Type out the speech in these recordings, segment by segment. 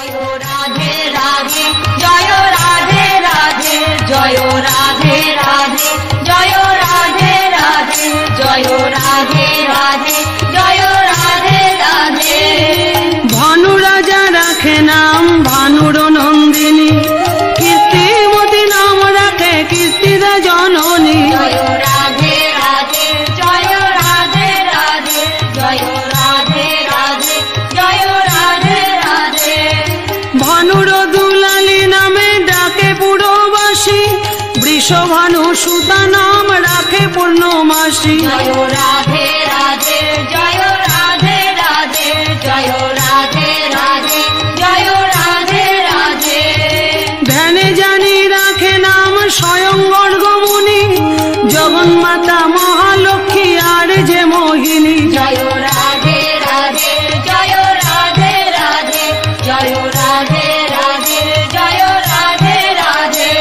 জয় রাধে রাধে জয় রাধে রাধে জয় রাধে রাধে জয় রাধে রাধে জয় রাধে রাধে জয় রাধে রাধে। ভানু রাজা রাখে নাম ভানুর নন্দিনী, কীর্তিমতী নাম রাখে কীর্তিদা জননী। জয় রাধে রাধে জয় রাধে রাধে জয় রাধে রাধে জয় রাধে রাধে। ভানুর দুলালী নামে ডাকে পুরবাসী, বৃষভানু সুতা নাম রাখে পূর্ণমাসী। জয় রাধে রাধে জয় রাধে রাধে জয় রাধে রাধে জয় রাধে রাধে। ধ্যানে জানি রাখে নাম স্বয়ং গর্গমুনি, জগন্মাতা মহালক্ষ্মী আর যে মোহিনী। জয় রাধে রাধে জয় রাধে রাধে জয় রাধে রাধে জয় রাধে রাধে।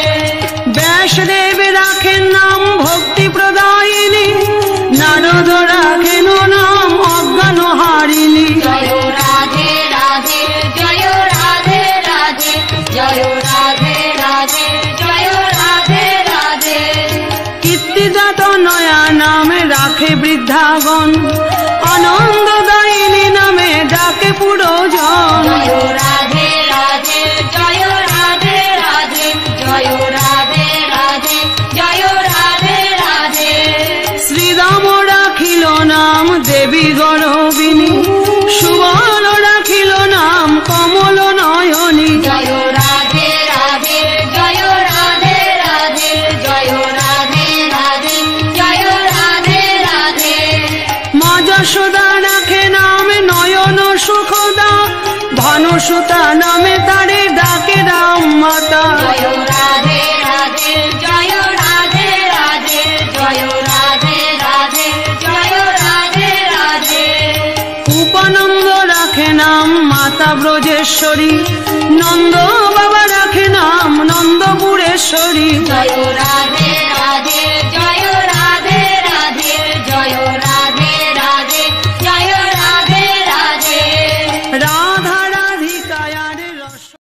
ব্যাসদেব রাখেন নাম ভক্তি প্রদায়িনী, নারদ রাখেন নাম অজ্ঞান হারিণী। জয় রাধে রাধে জয় রাধে রাধে জয় রাধে রাধে জয় রাধে রাধে। কীর্তিজাত নয়া নামে রাখে বৃদ্ধাগণ, আনন্দদায়িনী নামে ডাকে পুরজন। জয় রাধে রাধে জয় রাধে রাধে জয় রাধে রাধে জয় রাধে রাধে। শ্রীরাম রাখিল নাম দেবী গর্ভিণী, সুবল রাখিল নাম কমল নয়নী। জয় রাধে রাধে জয় রাধে রাধে জয় রাধে রাধে জয় রাধে রাধে। মা যশোদা রাখে নাম নয়ন সুখদা, ভানুসুতা নামে তারে ডাকে রাম মাতা। জয় রাধে রাধে জয় রাধে রাধে জয় রাধে রাধে জয় রাধে রাধে। উপানন্দ রাখে নাম মাতা ব্রজেশ্বরী, নন্দ বাবা রাখে নাম নন্দপুরেশ্বরী। জয় রাধে রাধে জয়